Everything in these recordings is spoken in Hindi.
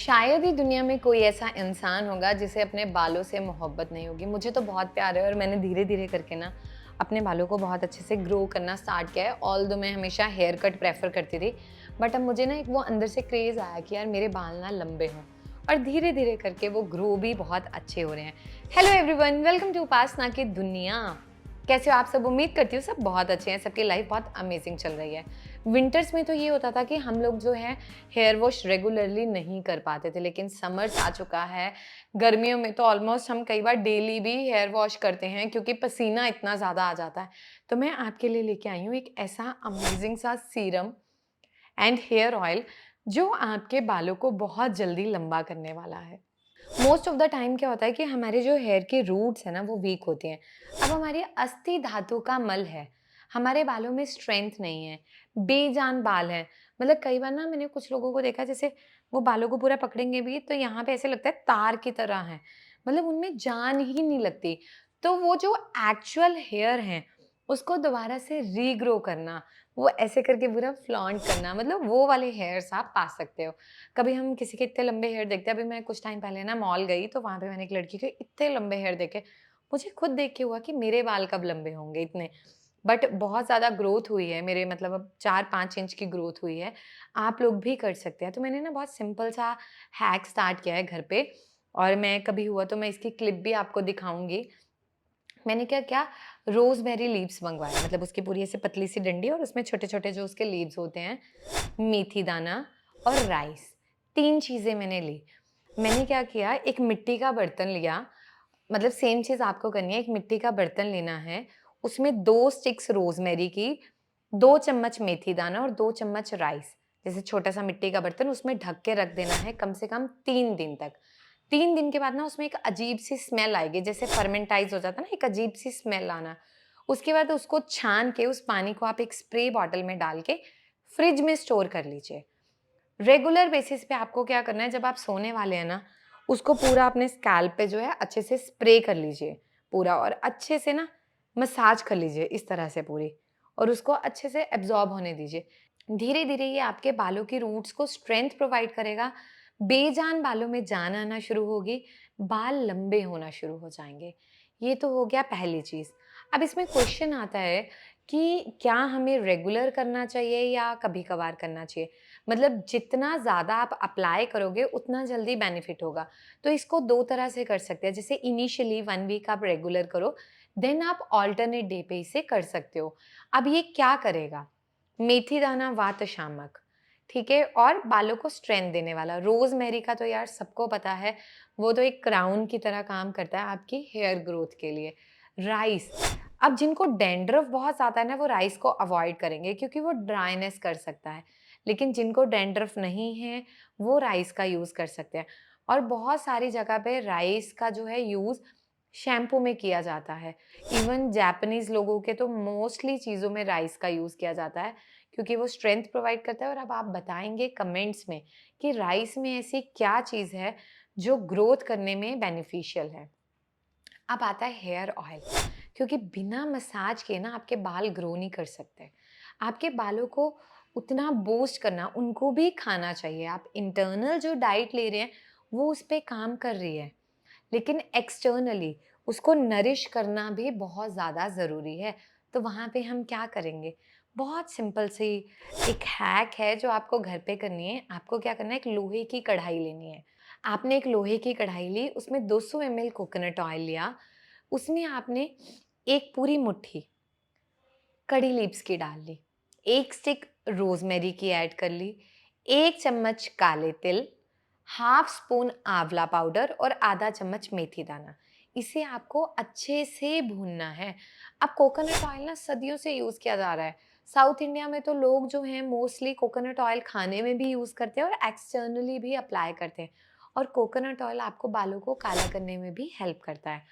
शायद ही दुनिया में कोई ऐसा इंसान होगा जिसे अपने बालों से मोहब्बत नहीं होगी। मुझे तो बहुत प्यार है और मैंने धीरे-धीरे करके ना अपने बालों को बहुत अच्छे से ग्रो करना स्टार्ट किया है। ऑल्दो मैं हमेशा हेयर कट प्रेफ़र करती थी, बट अब मुझे ना एक वो अंदर से क्रेज़ आया कि यार मेरे बाल ना लंबे हों और धीरे-धीरे करके वो ग्रो भी बहुत अच्छे हो रहे हैं। हेलो एवरीवन, वेलकम टू उपासना की दुनिया। कैसे हो आप सब? उम्मीद करती हूँ सब बहुत अच्छे हैं, सबकी लाइफ बहुत अमेजिंग चल रही है। विंटर्स में तो ये होता था कि हम लोग जो है हेयर वॉश रेगुलरली नहीं कर पाते थे, लेकिन समर्स आ चुका है। गर्मियों में तो ऑलमोस्ट हम कई बार डेली भी हेयर वॉश करते हैं क्योंकि पसीना इतना ज़्यादा आ जाता है। तो मैं आपके लिए लेके आई हूँ एक ऐसा अमेजिंग सा सीरम एंड हेयर ऑयल जो आपके बालों को बहुत जल्दी लंबा करने वाला है। मोस्ट ऑफ द टाइम क्या होता है कि हमारे जो हेयर के रूट्स हैं ना वो वीक होती हैं। अब हमारी अस्थि धातु का मल है, हमारे बालों में स्ट्रेंथ नहीं है, बेजान बाल हैं। मतलब कई बार ना मैंने कुछ लोगों को देखा, जैसे वो बालों को पूरा पकड़ेंगे भी तो यहाँ पे ऐसे लगता है तार की तरह है, मतलब उनमें जान ही नहीं लगती। तो वो जो एक्चुअल हेयर हैं उसको दोबारा से रीग्रो करना, वो ऐसे करके पूरा फ्लॉन्ट करना, मतलब वो वाले हेयर्स आप पा सकते हो। कभी हम किसी के इतने लंबे हेयर देखते हैं, अभी मैं कुछ टाइम पहले ना मॉल गई तो वहाँ पे मैंने एक लड़की के इतने लंबे हेयर देखे, मुझे खुद देख के हुआ कि मेरे बाल कब लंबे होंगे इतने। बट बहुत ज़्यादा ग्रोथ हुई है मेरे, मतलब अब 4-5 इंच की ग्रोथ हुई है। आप लोग भी कर सकते हैं। तो मैंने ना बहुत सिंपल सा हैक स्टार्ट किया है घर पे, और मैं कभी हुआ तो मैं इसकी क्लिप भी आपको दिखाऊँगी। मैंने क्या किया, रोज़मेरी लीव्स मँगवाए, मतलब उसकी पूरी ऐसे पतली सी डंडी और उसमें छोटे-छोटे जो उसके लीव्स होते हैं, मेथी दाना और राइस, 3 चीज़ें मैंने ली। मैंने क्या किया, एक मिट्टी का बर्तन लिया, मतलब सेम चीज़ आपको करनी है, एक मिट्टी का बर्तन लेना है, उसमें 2 स्टिक्स रोज़मेरी की, 2 चम्मच मेथी दाना और 2 चम्मच राइस, जैसे छोटा-सा मिट्टी का बर्तन, उसमें ढक के रख देना है कम से कम 3 दिन तक। 3 दिन के बाद ना उसमें एक अजीब-सी स्मेल आएगी, जैसे फर्मेंटाइज़ हो जाता है ना, एक अजीब-सी स्मेल आना। उसके बाद उसको छान के उस पानी को आप एक स्प्रे बॉटल में डाल के फ्रिज में स्टोर कर लीजिए। रेगुलर बेसिस पे आपको क्या करना है, जब आप सोने वाले हैं ना, उसको पूरा अपने स्कैल्प पे जो है अच्छे से स्प्रे कर लीजिए पूरा, और अच्छे से ना मसाज कर लीजिए इस तरह से पूरी, और उसको अच्छे से एब्ज़ॉर्ब होने दीजिए। धीरे-धीरे ये आपके बालों की रूट्स को स्ट्रेंथ प्रोवाइड करेगा, बेजान बालों में जान आना शुरू होगी, बाल लंबे होना शुरू हो जाएँगे। ये तो हो गया पहली चीज़। अब इसमें क्वेश्चन आता है कि क्या हमें रेगुलर करना चाहिए या कभी-कभार करना चाहिए? मतलब जितना ज़्यादा आप अप्लाई करोगे उतना जल्दी बेनिफिट होगा। तो इसको 2 तरह से कर सकते हैं। जैसे इनिशियली 1 वीक आप रेगुलर करो, देन आप अल्टरनेट डे पे इसे कर सकते हो। अब ये क्या करेगा? मेथी दाना वातशामक, ठीक है? और बालों को स्ट्रेंथ देने वाला। रोज़मेरी का तो यार सबको पता है, वो तो एक क्राउन की तरह काम करता है आपकी हेयर ग्रोथ के लिए। राइस, अब जिनको डैंड्रफ बहुत ज़्यादा है ना, वो राइस को अवॉइड करेंगे क्योंकि वो ड्राइनेस कर सकता है। लेकिन जिनको डैंड्रफ नहीं है, वो राइस का यूज़ कर सकते हैं। और बहुत सारी जगह पे राइस का जो है यूज़ शैम्पू में किया जाता है। इवन जापानीज़ लोगों के तो मोस्टली चीज़ों में राइस का यूज़ किया जाता है क्योंकि वो स्ट्रेंथ प्रोवाइड करता है। और अब आप बताएँगे कमेंट्स में कि राइस में ऐसी क्या चीज़ है जो ग्रोथ करने में बेनिफिशियल है। अब आता है हेयर ऑयल, क्योंकि बिना मसाज के ना आपके बाल ग्रो नहीं कर सकते। आपके बालों को उतना बूस्ट करना, उनको भी खाना चाहिए। आप इंटरनल जो डाइट ले रहे हैं वो उस पे काम कर रही है, लेकिन एक्सटर्नली उसको नरिश करना भी बहुत ज़्यादा ज़रूरी है। तो वहाँ पे हम क्या करेंगे? बहुत सिंपल सी एक हैक है जो आपको घर पे करनी है। आपको क्या करना है, एक लोहे की कढ़ाई लेनी है। आपने एक लोहे की कढ़ाई ली, उसमें 200 ml कोकोनट ऑयल लिया, उसमें आपने एक पूरी मुट्ठी कड़ी लीव्स की डाल ली, 1 स्टिक रोज़मेरी की ऐड कर ली, 1 चम्मच काले तिल, हाफ स्पून आंवला पाउडर और आधा चम्मच मेथी दाना। इसे आपको अच्छे से भूनना है। अब कोकोनट ऑयल ना सदियों से यूज़ किया जा रहा है। साउथ इंडिया में तो लोग जो हैं मोस्टली कोकोनट ऑयल खाने में भी यूज़ करते हैं और एक्सटर्नली भी अप्लाई करते हैं। और कोकोनट ऑयल आपको बालों को काला करने में भी हेल्प करता है।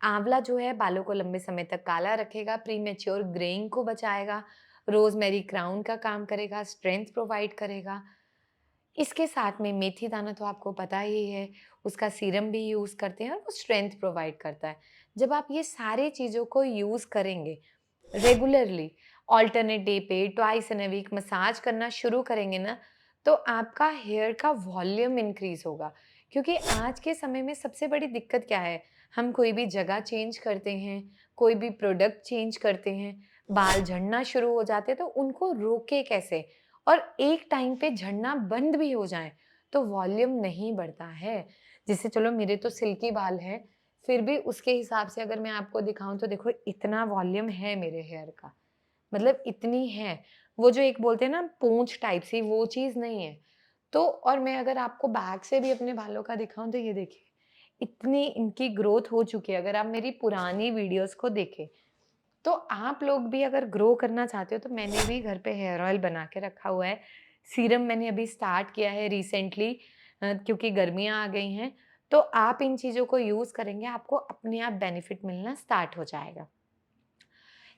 आंवला जो है बालों को लंबे समय तक काला रखेगा, प्रीमेच्योर ग्रेइंग को बचाएगा, रोज़मेरी क्राउन का काम करेगा, स्ट्रेंथ प्रोवाइड करेगा। इसके साथ में मेथी दाना तो आपको पता ही है, उसका सीरम भी यूज़ करते हैं और वो स्ट्रेंथ प्रोवाइड करता है। जब आप ये सारी चीज़ों को यूज़ करेंगे, रेगुलरली, अल्टरनेट डे पे twice in a week massage करना शुरू करेंगे ना, तो आपका हेयर का वॉल्यूम इंक्रीज होगा। क्योंकि आज के समय में सबसे बड़ी दिक्कत क्या है, हम कोई भी जगह चेंज करते हैं, कोई भी प्रोडक्ट चेंज करते हैं, बाल झड़ना शुरू हो जाते हैं, तो उनको रोके कैसे, और एक टाइम पे झड़ना बंद भी हो जाए तो वॉल्यूम नहीं बढ़ता है। जैसे चलो मेरे तो सिल्की बाल हैं, फिर भी उसके हिसाब से अगर मैं आपको दिखाऊं तो देखो इतना वॉल्यूम है मेरे हेयर का, मतलब इतनी है। वो जो एक बोलते हैं ना पूंछ टाइप सी, वो चीज़ नहीं है। तो और मैं अगर आपको बैक से भी अपने बालों का दिखाऊँ तो ये देखिए, इतनी इनकी ग्रोथ हो चुकी है। अगर आप मेरी पुरानी वीडियोज़ को देखें, तो आप लोग भी अगर ग्रो करना चाहते हो तो मैंने भी घर पे हेयर ऑयल बना के रखा हुआ है। सीरम मैंने अभी स्टार्ट किया है रिसेंटली, क्योंकि गर्मियाँ आ गई हैं। तो आप इन चीज़ों को यूज़ करेंगे, आपको अपने आप बेनिफिट मिलना स्टार्ट हो जाएगा।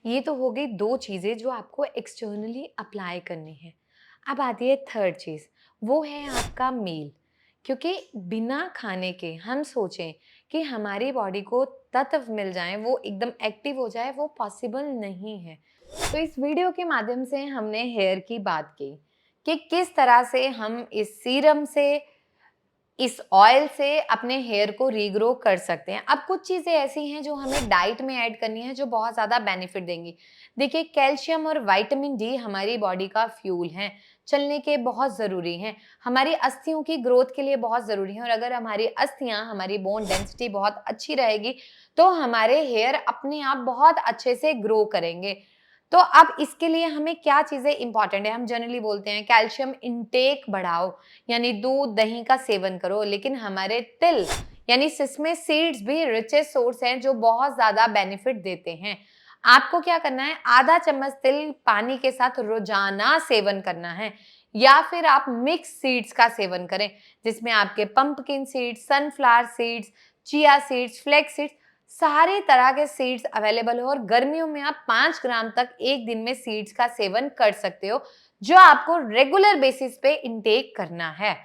ये तो हो गई 2 चीज़ें जो आपको एक्सटर्नली अप्लाई करनी है। अब आती है थर्ड चीज़, वो है आपका मील। क्योंकि बिना खाने के हम सोचें कि हमारी बॉडी को तत्व मिल जाएँ, वो एकदम एक्टिव हो जाए, वो पॉसिबल नहीं है। तो इस वीडियो के माध्यम से हमने हेयर की बात की कि किस तरह से हम इस सीरम से, इस ऑयल से अपने हेयर को रीग्रो कर सकते हैं। अब कुछ चीज़ें ऐसी हैं जो हमें डाइट में ऐड करनी है जो बहुत ज़्यादा बेनिफिट देंगी। देखिए, कैल्शियम और विटामिन डी हमारी बॉडी का फ्यूल हैं, चलने के बहुत ज़रूरी हैं, हमारी अस्थियों की ग्रोथ के लिए बहुत ज़रूरी हैं, और अगर हमारी अस्थियाँ, हमारी बोन डेंसिटी बहुत अच्छी रहेगी, तो हमारे हेयर अपने आप बहुत अच्छे से ग्रो करेंगे। तो अब इसके लिए हमें क्या चीज़ें इंपॉर्टेंट है, हम जनरली बोलते हैं कैल्शियम इंटेक बढ़ाओ, यानी दूध, दही का सेवन करो, लेकिन हमारे तिल यानी सिसमे सीड्स भी रिचेस्ट सोर्स हैं जो बहुत ज़्यादा बेनिफिट देते हैं। आपको क्या करना है, आधा चम्मच तिल पानी के साथ रोजाना सेवन करना है, या फिर आप मिक्स सीड्स का सेवन करें, जिसमें आपके pumpkin seeds, sunflower seeds, chia seeds, flax seeds, सारे तरह के सीड्स अवेलेबल हो, और गर्मियों में आप 5 ग्राम तक एक दिन में सीड्स का सेवन कर सकते हो, जो आपको रेगुलर बेसिस पे इंटेक करना है।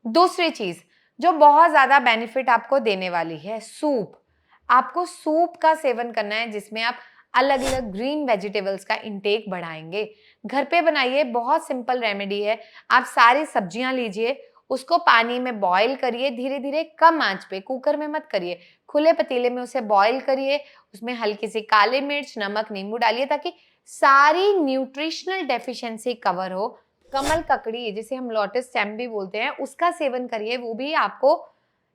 दूसरी चीज जो बहुत ज्यादा बेनिफिट आपको देने वाली है, सूप। आपको सूप का सेवन करना है, जिसमें आप अलग अलग ग्रीन वेजिटेबल्स का इंटेक बढ़ाएंगे। घर पे बनाइए, बहुत सिंपल रेमेडी है। आप सारी सब्जियां लीजिए, उसको पानी में बॉईल करिए, धीरे धीरे कम आंच पे, कुकर में मत करिए, खुले पतीले में उसे बॉईल करिए। उसमें हल्की सी काली मिर्च, नमक, नींबू डालिए, ताकि सारी न्यूट्रिशनल डेफिशिएंसी कवर हो। कमल ककड़ी, जिसे हम लोटस स्टेम भी बोलते हैं, उसका सेवन करिए, वो भी आपको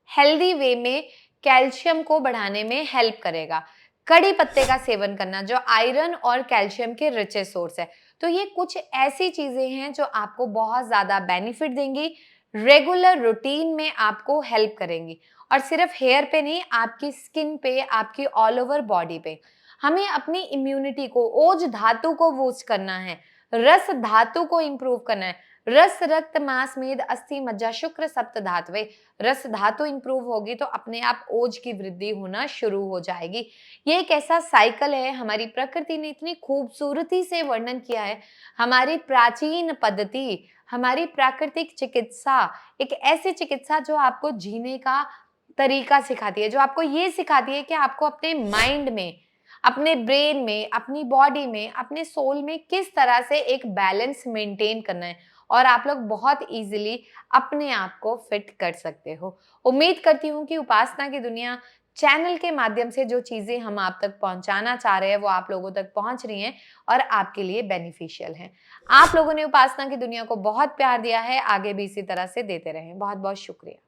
हेल्दी वे में कैल्शियम को बढ़ाने में हेल्प करेगा। कड़ी पत्ते का सेवन करना, जो आयरन और कैल्शियम के रिचेस्ट सोर्स है। तो ये कुछ ऐसी चीजें हैं जो आपको बहुत ज्यादा बेनिफिट देंगी, रेगुलर रूटीन में आपको हेल्प करेंगी, और सिर्फ हेयर पे नहीं, आपकी स्किन पे, आपकी ऑल ओवर बॉडी पे। हमें अपनी इम्यूनिटी को, ओज धातु को बूस्ट करना है, रस धातु को इंप्रूव करना है। रस, रक्त, मांस, मेद, अस्थि, मज्जा, शुक्र, सप्त धातुएं। रस धातु इंप्रूव होगी तो अपने आप ओज की वृद्धि होना शुरू हो जाएगी। ये एक ऐसा साइकिल है, हमारी प्रकृति ने इतनी खूबसूरती से वर्णन किया है। हमारी प्राचीन पद्धति, हमारी प्राकृतिक चिकित्सा, एक ऐसी चिकित्सा जो आपको जीने का तरीका सिखाती है, जो आपको ये सिखाती है कि आपको अपने माइंड में, अपने ब्रेन में, अपनी बॉडी में, अपने सोल में किस तरह से एक बैलेंस मेंटेन करना है, और आप लोग बहुत इजीली अपने आप को फिट कर सकते हो। उम्मीद करती हूँ कि उपासना की दुनिया चैनल के माध्यम से जो चीजें हम आप तक पहुंचाना चाह रहे हैं वो आप लोगों तक पहुंच रही हैं और आपके लिए बेनिफिशियल हैं। आप लोगों ने उपासना की दुनिया को बहुत प्यार दिया है, आगे भी इसी तरह से देते रहें। बहुत बहुत शुक्रिया।